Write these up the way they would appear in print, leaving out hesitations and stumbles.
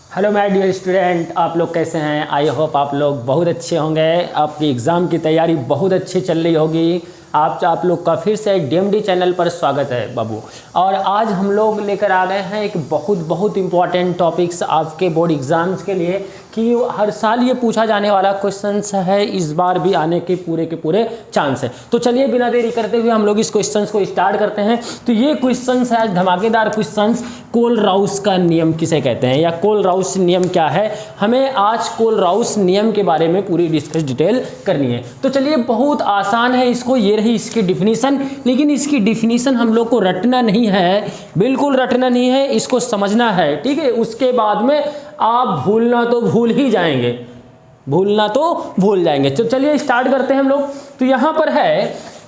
Hello my dear student, आप लोग कैसे हैं? आई होप आप लोग बहुत अच्छे होंगे। आपकी एग्ज़ाम की तैयारी बहुत अच्छी चल रही होगी। आप लोग का फिर से डीएमडी चैनल पर स्वागत है बाबू। और आज हम लोग लेकर आ गए हैं एक बहुत इंपॉर्टेंट टॉपिक्स आपके बोर्ड एग्ज़ाम्स के लिए, कि हर साल ये पूछा जाने वाला क्वेश्चंस है, इस बार भी आने के पूरे चांस है। तो चलिए बिना देरी करते हुए हम लोग इस क्वेश्चंस को स्टार्ट करते हैं। तो ये क्वेश्चंस है धमाकेदार क्वेश्चंस, कोल-राउस का नियम किसे कहते हैं या कोल-राउस नियम क्या है। हमें आज कोल-राउस नियम के बारे में पूरी डिटेल करनी है। तो चलिए, बहुत आसान है इसको, ये रही इसकी डिफिनीशन। लेकिन इसकी डिफिनीशन हम लोग को रटना नहीं है, बिल्कुल रटना नहीं है, इसको समझना है, ठीक है। उसके बाद में आप भूलना तो भूल ही जाएंगे, भूलना तो भूल जाएंगे। तो चलिए स्टार्ट करते हैं हम लोग। तो यहाँ पर है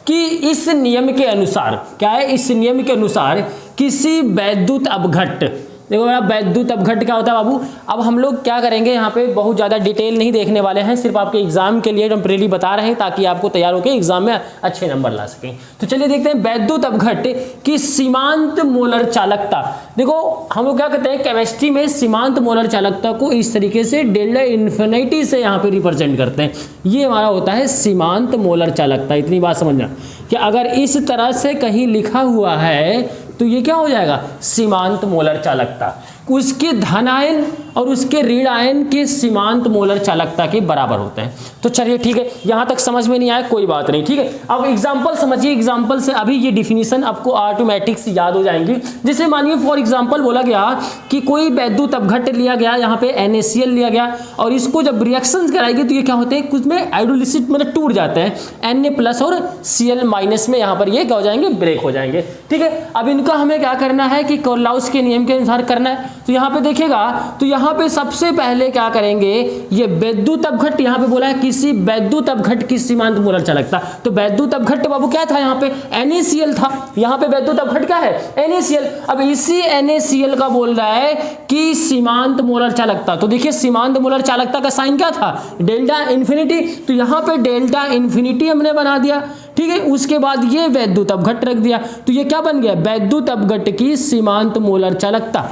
कि इस नियम के अनुसार, क्या है, इस नियम के अनुसार किसी वैद्युत अपघट्ट, देखो मेरा वैद्युत अपघट्ट क्या होता है बाबू। अब हम लोग क्या करेंगे, यहाँ पे बहुत ज़्यादा डिटेल नहीं देखने वाले हैं, सिर्फ आपके एग्जाम के लिए टेम्परेरी बता रहे हैं ताकि आपको तैयार होकर एग्जाम में अच्छे नंबर ला सकें। तो चलिए देखते हैं वैद्युत अपघट्ट की सीमांत मोलर चालकता। देखो हम लोग क्या कहते हैं केमिस्ट्री में, सीमांत मोलर चालकता को इस तरीके से डेल्टा इन्फिनिटी से यहाँ पे रिप्रेजेंट करते हैं। ये हमारा होता है सीमांत मोलर चालकता। इतनी बात समझना कि अगर इस तरह से कहीं लिखा हुआ है तो ये क्या हो जाएगा, सीमांत मोलर चालकता। उसके धनायन और उसके ऋण आयन के सीमांत मोलर चालकता के बराबर होते हैं। तो चलिए ठीक है, यहां तक समझ में नहीं आया कोई बात नहीं, ठीक है। अब एग्जांपल समझिए, एग्जांपल से अभी ये डिफिनीशन आपको ऑटोमेटिक से याद हो जाएंगी। जैसे मानिए फॉर एग्जांपल बोला गया कि कोई वैद्युत अपघट्ट लिया गया, यहाँ पे NaCl लिया गया, और इसको जब रिएक्शन कराएगी तो ये क्या होते हैं, कुछ में हाइड्रोलिसिस मतलब टूट जाते हैं, Na+ और Cl- में यहाँ पर ये क्या हो जाएंगे, ब्रेक हो जाएंगे, ठीक है। अब इनका हमें क्या करना है कि कोल-राउस के नियम के अनुसार करना है। तो यहाँ पे देखिएगा, तो यहाँ पे सबसे पहले क्या करेंगे, ये वैद्युत अपघट्ट, यहाँ पे बोला है किसी वैद्युत अपघट्ट की सीमांत मोलर चालकता। तो वैद्युत अपघट्ट बाबू क्या था, यहाँ पे NaCl था, यहाँ पे वैद्युत अपघट्ट क्या है, NaCl। अब इसी NaCl का बोल रहा है कि सीमांत मोलर चालकता। तो देखिए सीमांत मोलर चालकता का साइन क्या था, डेल्टा इन्फिनिटी। तो यहाँ पे डेल्टा इन्फिनिटी हमने बना दिया, ठीक है। उसके बाद ये वैद्युत अपघट्ट रख दिया, तो ये क्या बन गया, वैद्युत अपघट्ट की सीमांत मोलर चालकता,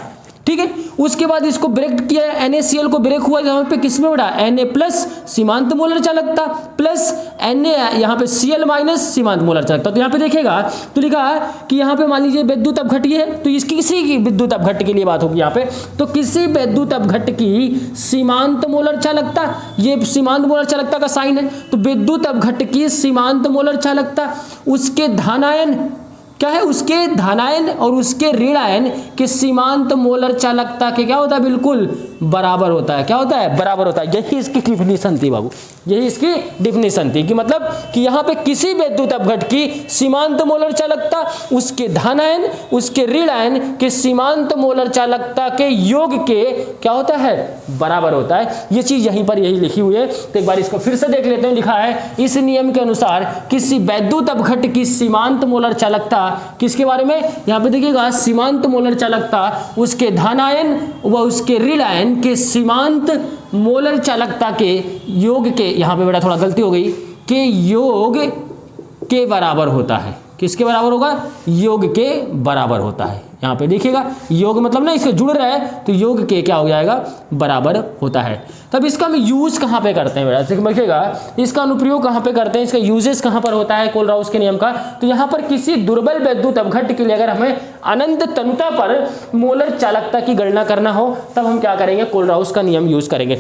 ठीक है। उसके बाद इसको ब्रेक किया, NaCl को ब्रेक हुआ, यहाँ पे किसमें बढ़ा, Na+ सीमांत मोलर चालकता प्लस Na यहाँ पे Cl- सीमांत मोलर चालकता। तो यहाँ पे देखेगा तो लिखा है कि यहाँ पे मान लीजिए विद्युत अपघट्ट ये है, तो इसकी किसी की विद्युत अपघट्ट के लिए बात होगी यहाँ पे। तो किसी विद्युत अपघट्ट की सीमांत मोलर चालकता, ये सीमांत मोलर चालकता का साइन है। तो विद्युत अपघट्ट की सीमांत मोलर चालकता, उसके धनायन क्या है, उसके धनायन और उसके ऋण आयन के सीमांत मोलर चालकता के क्या होता है, बिल्कुल बराबर होता है। क्या होता है, बराबर होता है। यही इसकी डिफिनीशन थी बाबू, यही इसकी डिफिनीशन थी कि मतलब कि यहाँ पे किसी वैद्युत अपघट्ट की सीमांत मोलर चालकता उसके धनायन उसके ऋण आयन के सीमांत मोलर चालकता के योग के क्या होता है, बराबर होता है। ये चीज यहीं पर यही लिखी हुई है। तो एक बार इसको फिर से देख लेते हैं। लिखा है इस नियम के अनुसार किसी वैद्युत अपघट्ट की सीमांत मोलर चालकता, किसके बारे में, यहाँ पे देखिएगा सीमांत मोलर चालकता उसके धनायन व उसके ऋण आयन के सीमांत मोलर चालकता के योग के, यहाँ पे बेटा थोड़ा गलती हो गई, के योग के बराबर होता है। किसके बराबर होगा, योग के बराबर होता है। यहाँ पे देखिएगा योग मतलब ना इसके जुड़ रहा है, तो योग के क्या हो जाएगा, बराबर होता है। तब इसका हम यूज कहाँ पे करते हैं बेटा, देखिएगा इसका अनुप्रयोग कहाँ पे करते हैं, इसका यूजेस कहाँ पर होता है कोल-राउस के नियम का। तो यहाँ पर किसी दुर्बल वैद्युत अपघट्ट के लिए अगर हमें अनंत तनुता पर मोलर चालकता की गणना करना हो, तब हम क्या करेंगे, कोल-राउस का नियम यूज करेंगे।